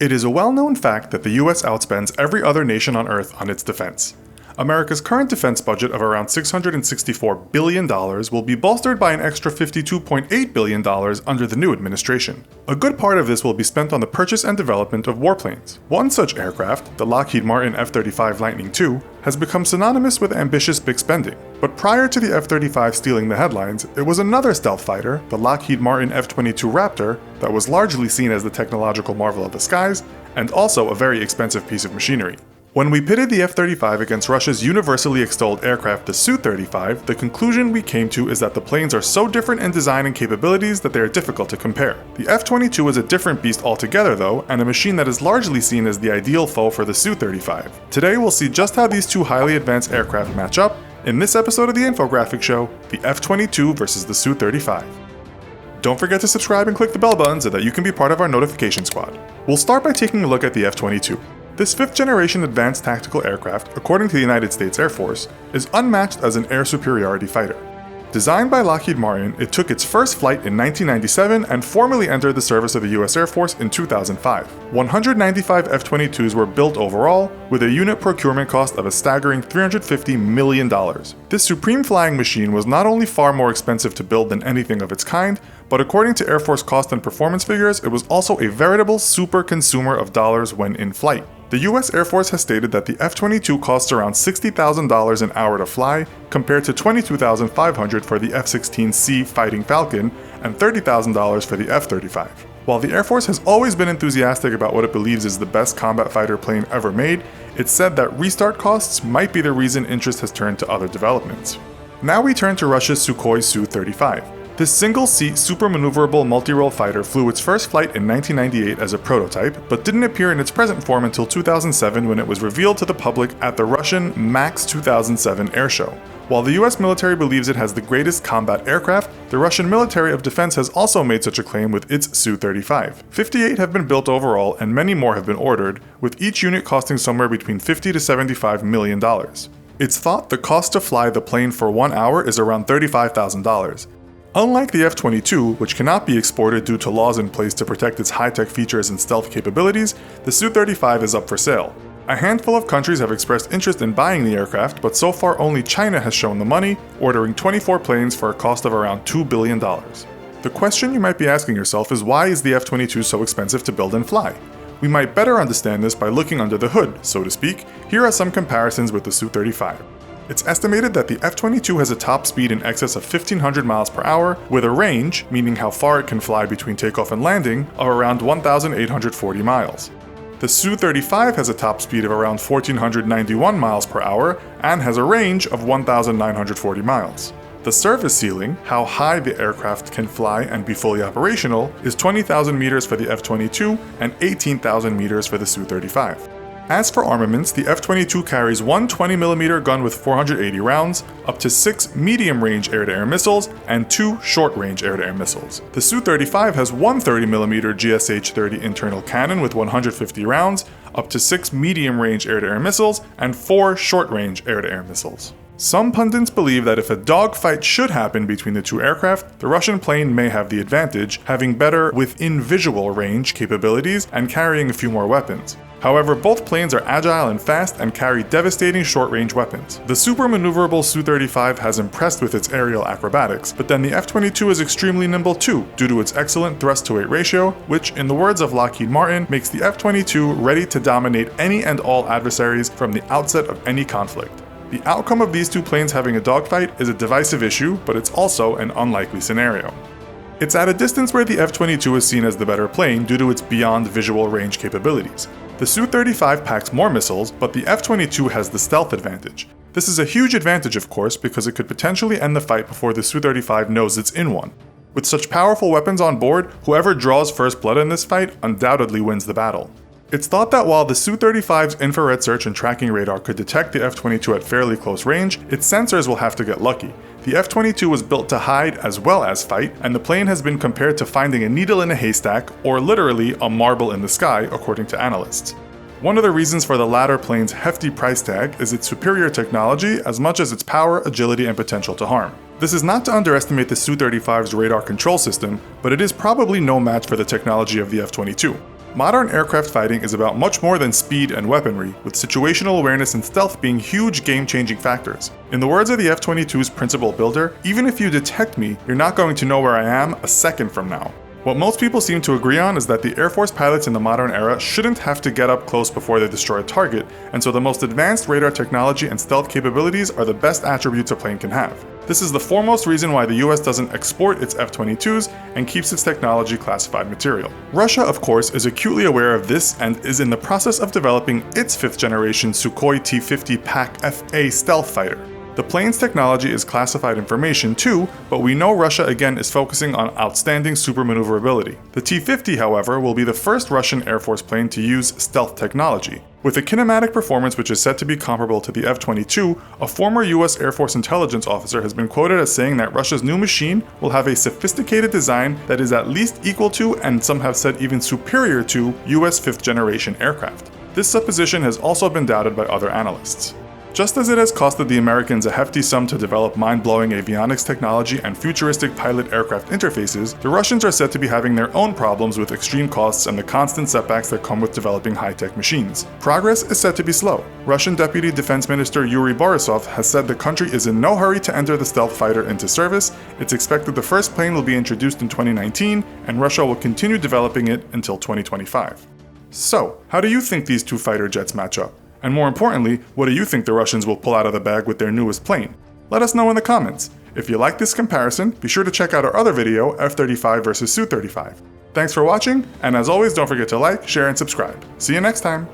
It is a well-known fact that the US outspends every other nation on Earth on its defense. America's current defense budget of around $664 billion will be bolstered by an extra $52.8 billion under the new administration. A good part of this will be spent on the purchase and development of warplanes. One such aircraft, the Lockheed Martin F-35 Lightning II, has become synonymous with ambitious big spending. But prior to the F-35 stealing the headlines, it was another stealth fighter, the Lockheed Martin F-22 Raptor, that was largely seen as the technological marvel of the skies, and also a very expensive piece of machinery. When we pitted the F-35 against Russia's universally extolled aircraft, the Su-35, the conclusion we came to is that the planes are so different in design and capabilities that they are difficult to compare. The F-22 is a different beast altogether though, and a machine that is largely seen as the ideal foe for the Su-35. Today we'll see just how these two highly advanced aircraft match up in this episode of the Infographic Show, the F-22 versus the Su-35. Don't forget to subscribe and click the bell button so that you can be part of our notification squad. We'll start by taking a look at the F-22. This fifth-generation advanced tactical aircraft, according to the United States Air Force, is unmatched as an air superiority fighter. Designed by Lockheed Martin, it took its first flight in 1997 and formally entered the service of the US Air Force in 2005. 195 F-22s were built overall, with a unit procurement cost of a staggering $350 million. This supreme flying machine was not only far more expensive to build than anything of its kind, but according to Air Force cost and performance figures, it was also a veritable super consumer of dollars when in flight. The US Air Force has stated that the F-22 costs around $60,000 an hour to fly, compared to $22,500 for the F-16C Fighting Falcon and $30,000 for the F-35. While the Air Force has always been enthusiastic about what it believes is the best combat fighter plane ever made, it's said that restart costs might be the reason interest has turned to other developments. Now we turn to Russia's Sukhoi Su-35. This single-seat, super-maneuverable multi-role fighter flew its first flight in 1998 as a prototype, but didn't appear in its present form until 2007 when it was revealed to the public at the Russian MAX 2007 air show. While the US military believes it has the greatest combat aircraft, the Russian military of defense has also made such a claim with its Su-35. 58 have been built overall, and many more have been ordered, with each unit costing somewhere between $50 to $75 million. It's thought the cost to fly the plane for 1 hour is around $35,000. Unlike the F-22, which cannot be exported due to laws in place to protect its high-tech features and stealth capabilities, the Su-35 is up for sale. A handful of countries have expressed interest in buying the aircraft, but so far only China has shown the money, ordering 24 planes for a cost of around $2 billion. The question you might be asking yourself is, why is the F-22 so expensive to build and fly? We might better understand this by looking under the hood, so to speak. Here are some comparisons with the Su-35. It's estimated that the F-22 has a top speed in excess of 1,500 miles per hour, with a range, meaning how far it can fly between takeoff and landing, of around 1,840 miles. The Su-35 has a top speed of around 1,491 miles per hour and has a range of 1,940 miles. The service ceiling, how high the aircraft can fly and be fully operational, is 20,000 meters for the F-22 and 18,000 meters for the Su-35. As for armaments, the F-22 carries one 20mm gun with 480 rounds, up to 6 medium-range air-to-air missiles, and 2 short-range air-to-air missiles. The Su-35 has one 30mm GSH-30 internal cannon with 150 rounds, up to 6 medium-range air-to-air missiles, and 4 short-range air-to-air missiles. Some pundits believe that if a dogfight should happen between the two aircraft, the Russian plane may have the advantage, having better within-visual range capabilities and carrying a few more weapons. However, both planes are agile and fast and carry devastating short-range weapons. The super-maneuverable Su-35 has impressed with its aerial acrobatics, but then the F-22 is extremely nimble too, due to its excellent thrust-to-weight ratio, which, in the words of Lockheed Martin, makes the F-22 ready to dominate any and all adversaries from the outset of any conflict. The outcome of these two planes having a dogfight is a divisive issue, but it's also an unlikely scenario. It's at a distance where the F-22 is seen as the better plane due to its beyond visual range capabilities. The Su-35 packs more missiles, but the F-22 has the stealth advantage. This is a huge advantage, of course, because it could potentially end the fight before the Su-35 knows it's in one. With such powerful weapons on board, whoever draws first blood in this fight undoubtedly wins the battle. It's thought that while the Su-35's infrared search and tracking radar could detect the F-22 at fairly close range, its sensors will have to get lucky. The F-22 was built to hide as well as fight, and the plane has been compared to finding a needle in a haystack, or literally a marble in the sky, according to analysts. One of the reasons for the latter plane's hefty price tag is its superior technology as much as its power, agility, and potential to harm. This is not to underestimate the Su-35's radar control system, but it is probably no match for the technology of the F-22. Modern aircraft fighting is about much more than speed and weaponry, with situational awareness and stealth being huge game-changing factors. In the words of the F-22's principal builder, even if you detect me, you're not going to know where I am a second from now. What most people seem to agree on is that the Air Force pilots in the modern era shouldn't have to get up close before they destroy a target, and so the most advanced radar technology and stealth capabilities are the best attributes a plane can have. This is the foremost reason why the US doesn't export its F-22s and keeps its technology classified material. Russia, of course, is acutely aware of this and is in the process of developing its 5th generation Sukhoi T-50 PAK-FA stealth fighter. The plane's technology is classified information too, but we know Russia again is focusing on outstanding supermaneuverability. The T-50, however, will be the first Russian Air Force plane to use stealth technology. With a kinematic performance which is said to be comparable to the F-22, a former US Air Force intelligence officer has been quoted as saying that Russia's new machine will have a sophisticated design that is at least equal to, and some have said even superior to, US 5th generation aircraft. This supposition has also been doubted by other analysts. Just as it has costed the Americans a hefty sum to develop mind-blowing avionics technology and futuristic pilot aircraft interfaces, the Russians are said to be having their own problems with extreme costs and the constant setbacks that come with developing high-tech machines. Progress is said to be slow. Russian Deputy Defense Minister Yuri Borisov has said the country is in no hurry to enter the stealth fighter into service. It's expected the first plane will be introduced in 2019, and Russia will continue developing it until 2025. So, how do you think these two fighter jets match up? And more importantly, what do you think the Russians will pull out of the bag with their newest plane? Let us know in the comments. If you like this comparison, be sure to check out our other video, F-35 versus Su-35. Thanks for watching, and as always, don't forget to like, share, and subscribe. See you next time!